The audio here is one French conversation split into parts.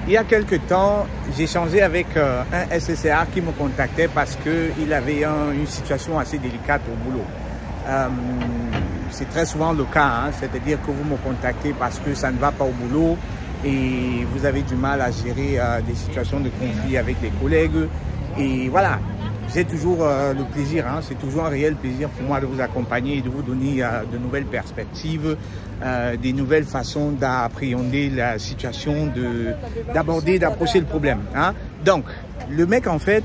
Il y a quelques temps, j'ai échangé avec un SSR qui me contactait parce qu'il avait une situation assez délicate au boulot. C'est très souvent le cas, hein, c'est-à-dire que vous me contactez parce que ça ne va pas au boulot et vous avez du mal à gérer des situations de conflit avec des collègues. Et voilà, j'ai toujours le plaisir, hein, c'est toujours un réel plaisir pour moi de vous accompagner et de vous donner de nouvelles perspectives, des nouvelles façons d'appréhender la situation, d'aborder, d'approcher le problème. Hein. Donc, le mec en fait,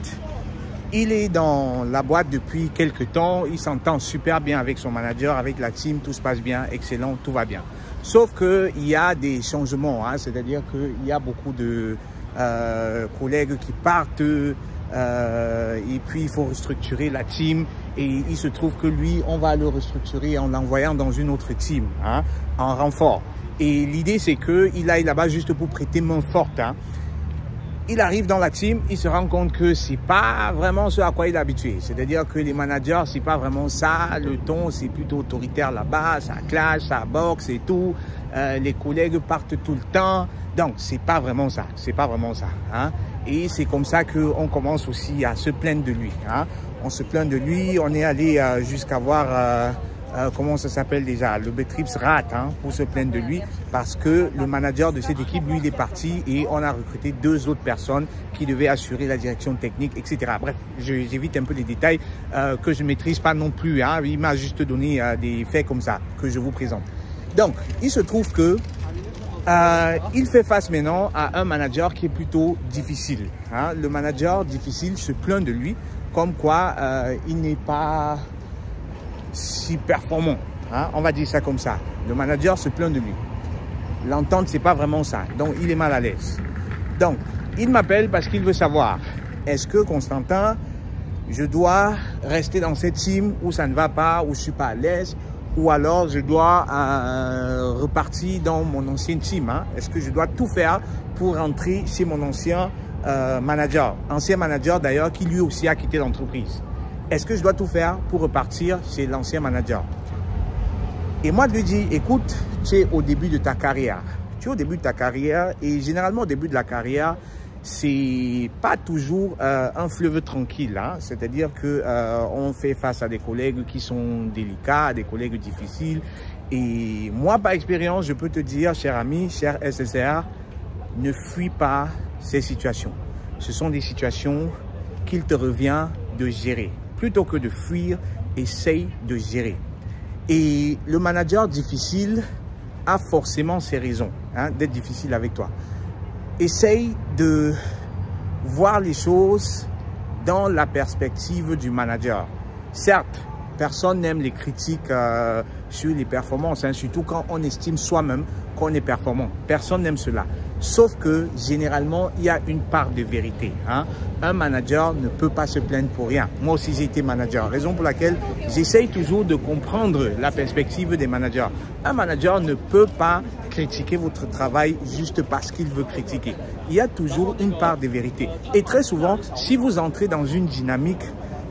il est dans la boîte depuis quelques temps, il s'entend super bien avec son manager, avec la team, tout se passe bien, excellent, tout va bien. Sauf qu'il y a des changements, hein, c'est-à-dire qu'il y a beaucoup de collègues qui partent, et puis il faut restructurer la team et il se trouve que lui, on va le restructurer en l'envoyant dans une autre team, hein, en renfort. Et l'idée, c'est qu'il aille là-bas juste pour prêter main forte. Hein. Il arrive dans la team, il se rend compte que c'est pas vraiment ce à quoi il est habitué. C'est-à-dire que les managers, c'est pas vraiment ça. Le ton, c'est plutôt autoritaire là-bas. Ça clash, ça boxe et tout. Les collègues partent tout le temps. Donc, c'est pas vraiment ça. C'est pas vraiment ça. Hein. Et c'est comme ça qu'on commence aussi à se plaindre de lui. Hein. On se plaint de lui. On est allé jusqu'à voir... comment ça s'appelle déjà, le Betriebs Rat, hein, pour se plaindre de lui, parce que le manager de cette équipe, lui, il est parti et on a recruté 2 autres personnes qui devaient assurer la direction technique, etc. Bref, j'évite un peu les détails que je ne maîtrise pas non plus. Hein. Il m'a juste donné des faits comme ça que je vous présente. Donc, il se trouve que il fait face maintenant à un manager qui est plutôt difficile. Hein. Le manager difficile se plaint de lui, comme quoi il n'est pas si performant, hein, on va dire ça comme ça. Le manager se plaint de lui. L'entente, c'est pas vraiment ça. Donc, il est mal à l'aise. Donc, il m'appelle parce qu'il veut savoir, est-ce que, Constantin, je dois rester dans cette team où ça ne va pas, où je suis pas à l'aise, ou alors je dois repartir dans mon ancienne team. Hein? Est-ce que je dois tout faire pour rentrer chez mon ancien manager d'ailleurs, qui lui aussi a quitté l'entreprise? Est-ce que je dois tout faire pour repartir chez l'ancien manager? Et moi, je lui dis, écoute, tu es au début de ta carrière. Tu es au début de ta carrière et généralement, au début de la carrière, c'est pas toujours un fleuve tranquille. Hein? C'est-à-dire que on fait face à des collègues qui sont délicats, à des collègues difficiles. Et moi, par expérience, je peux te dire, cher ami, cher SSR, ne fuis pas ces situations. Ce sont des situations qu'il te revient de gérer. Plutôt que de fuir, essaye de gérer. Et le manager difficile a forcément ses raisons, hein, d'être difficile avec toi. Essaye de voir les choses dans la perspective du manager. Certes, personne n'aime les critiques sur les performances, hein, surtout quand on estime soi-même qu'on est performant. Personne n'aime cela. Sauf que généralement, il y a une part de vérité. Hein. Un manager ne peut pas se plaindre pour rien. Moi aussi, j'ai été manager. Raison pour laquelle j'essaye toujours de comprendre la perspective des managers. Un manager ne peut pas critiquer votre travail juste parce qu'il veut critiquer. Il y a toujours une part de vérité. Et très souvent, si vous entrez dans une dynamique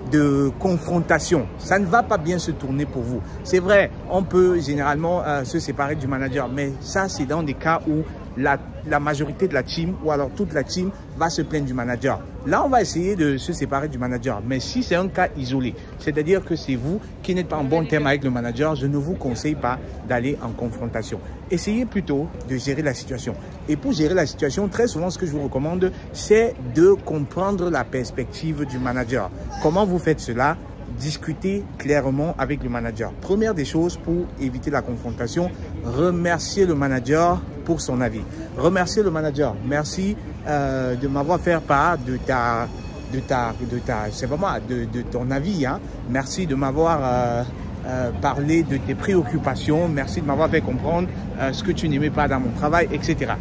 de confrontation, ça ne va pas bien se tourner pour vous. C'est vrai, on peut généralement se séparer du manager, mais ça, c'est dans des cas où la majorité de la team ou alors toute la team va se plaindre du manager. Là, on va essayer de se séparer du manager. Mais si c'est un cas isolé, c'est-à-dire que c'est vous qui n'êtes pas en bon terme avec le manager, je ne vous conseille pas d'aller en confrontation. Essayez plutôt de gérer la situation. Et pour gérer la situation, très souvent, ce que je vous recommande, c'est de comprendre la perspective du manager. Comment vous faites cela? Discuter clairement avec le manager. Première des choses pour éviter la confrontation, remercier le manager pour son avis. Remercier le manager. Merci de m'avoir fait part de ton avis. Hein. Merci de m'avoir parlé de tes préoccupations. Merci de m'avoir fait comprendre ce que tu n'aimais pas dans mon travail, etc.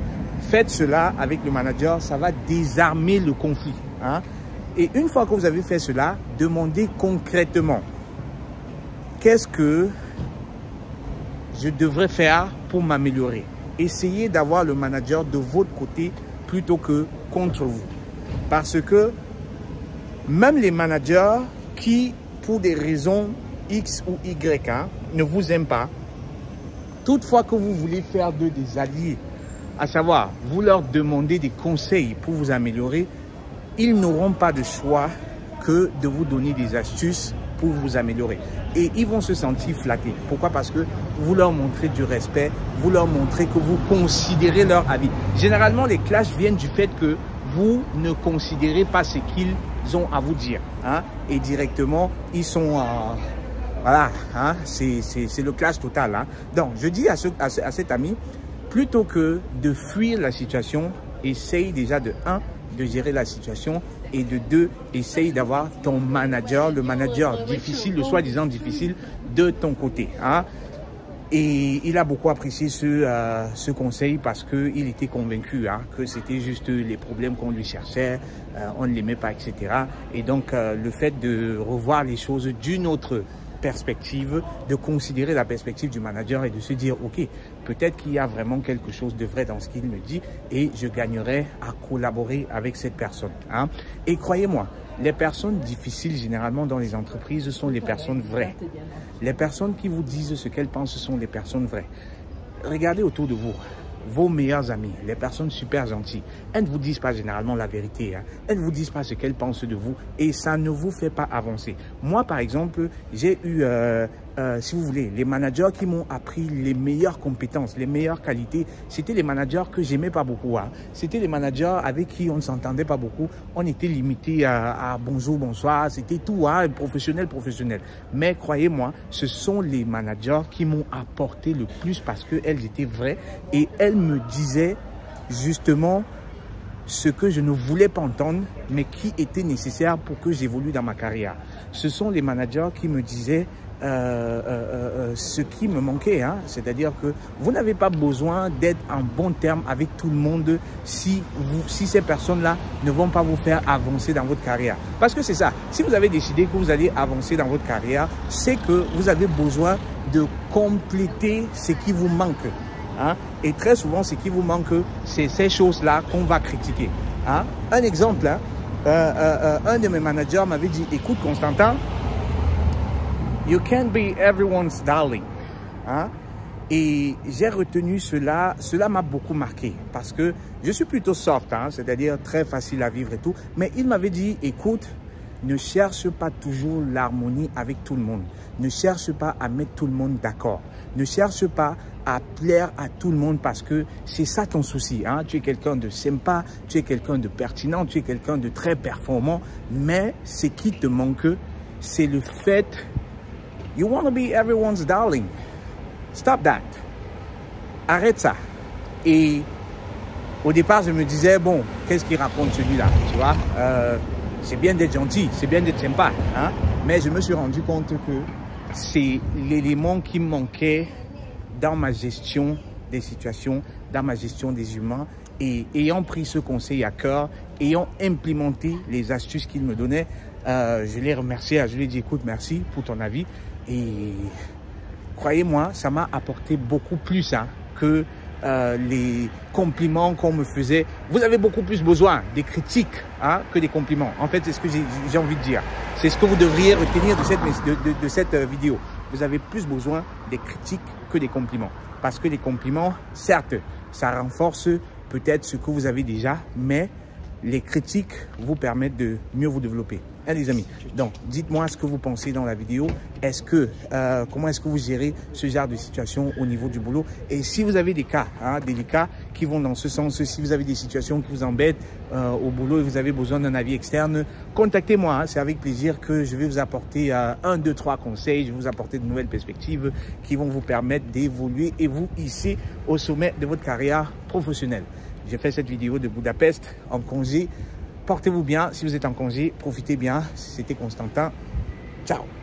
Faites cela avec le manager, ça va désarmer le conflit. Hein. Et une fois que vous avez fait cela, demandez concrètement qu'est-ce que je devrais faire pour m'améliorer. Essayez d'avoir le manager de votre côté plutôt que contre vous. Parce que même les managers qui, pour des raisons X ou Y, hein, ne vous aiment pas, toutefois que vous voulez faire d'eux des alliés à savoir, vous leur demandez des conseils pour vous améliorer, ils n'auront pas de choix que de vous donner des astuces pour vous améliorer. Et ils vont se sentir flattés. Pourquoi? Parce que vous leur montrez du respect, vous leur montrez que vous considérez leur avis. Généralement, les clashs viennent du fait que vous ne considérez pas ce qu'ils ont à vous dire. Hein? Et directement, ils sont... voilà, hein? C'est le clash total. Hein? Donc, je dis à cet ami, plutôt que de fuir la situation, essaye déjà de 1, de gérer la situation, et de 2, essaye d'avoir ton manager, le manager difficile, le soi-disant difficile, de ton côté. Hein? Et il a beaucoup apprécié ce conseil parce qu'il était convaincu que c'était juste les problèmes qu'on lui cherchait, on ne l'aimait pas, etc. Et donc, le fait de revoir les choses d'une autre perspective, de considérer la perspective du manager et de se dire, ok, peut-être qu'il y a vraiment quelque chose de vrai dans ce qu'il me dit et je gagnerai à collaborer avec cette personne. Hein. Et croyez-moi, les personnes difficiles généralement dans les entreprises sont les personnes vraies. Les personnes qui vous disent ce qu'elles pensent sont les personnes vraies. Regardez autour de vous. Vos meilleurs amis, les personnes super gentilles, elles ne vous disent pas généralement la vérité. Hein. Elles ne vous disent pas ce qu'elles pensent de vous et ça ne vous fait pas avancer. Moi, par exemple, j'ai eu, si vous voulez, les managers qui m'ont appris les meilleures compétences, les meilleures qualités. C'était les managers que j'aimais pas beaucoup. Hein. C'était les managers avec qui on ne s'entendait pas beaucoup. On était limité à bonjour, bonsoir. C'était tout, hein, professionnel. Mais croyez-moi, ce sont les managers qui m'ont apporté le plus parce qu'elles étaient vraies et elles me disaient justement ce que je ne voulais pas entendre, mais qui était nécessaire pour que j'évolue dans ma carrière. Ce sont les managers qui me disaient ce qui me manquait. Hein. C'est-à-dire que vous n'avez pas besoin d'être en bon terme avec tout le monde si ces personnes-là ne vont pas vous faire avancer dans votre carrière. Parce que c'est ça, si vous avez décidé que vous allez avancer dans votre carrière, c'est que vous avez besoin de compléter ce qui vous manque. Hein? Et très souvent, ce qui vous manque, c'est ces choses-là qu'on va critiquer. Hein? Un exemple, hein? Un de mes managers m'avait dit, écoute Constantin, you can't be everyone's darling. Hein? Et j'ai retenu cela m'a beaucoup marqué parce que je suis plutôt soft, hein? C'est-à-dire très facile à vivre et tout. Mais il m'avait dit, écoute, ne cherche pas toujours l'harmonie avec tout le monde. Ne cherche pas à mettre tout le monde d'accord. Ne cherche pas à plaire à tout le monde parce que c'est ça ton souci. Hein? Tu es quelqu'un de sympa, tu es quelqu'un de pertinent, tu es quelqu'un de très performant. Mais ce qui te manque, c'est le fait, you want to be everyone's darling. Stop that. Arrête ça. Et au départ, je me disais, bon, qu'est-ce qu'il raconte celui-là, tu vois? C'est bien d'être gentil, c'est bien d'être sympa. Hein? Mais je me suis rendu compte que c'est l'élément qui me manquait dans ma gestion des situations, dans ma gestion des humains. Et ayant pris ce conseil à cœur, ayant implémenté les astuces qu'il me donnait, je l'ai remercié, je lui ai dit, écoute, merci pour ton avis. Et croyez-moi, ça m'a apporté beaucoup plus que les compliments qu'on me faisait. Vous avez beaucoup plus besoin des critiques que des compliments. En fait, c'est ce que j'ai envie de dire. C'est ce que vous devriez retenir de cette vidéo. Vous avez plus besoin des critiques que des compliments. Parce que les compliments, certes, ça renforce peut-être ce que vous avez déjà, mais les critiques vous permettent de mieux vous développer. Hein, les amis, donc dites-moi ce que vous pensez dans la vidéo. Comment est-ce que vous gérez ce genre de situation au niveau du boulot? Et si vous avez des cas délicats qui vont dans ce sens, si vous avez des situations qui vous embêtent au boulot et vous avez besoin d'un avis externe, contactez-moi. C'est avec plaisir que je vais vous apporter 1, 2, 3 conseils. Je vais vous apporter de nouvelles perspectives qui vont vous permettre d'évoluer et vous hisser au sommet de votre carrière professionnelle. J'ai fait cette vidéo de Budapest en congé. Portez-vous bien. Si vous êtes en congé, profitez bien. C'était Constantin. Ciao.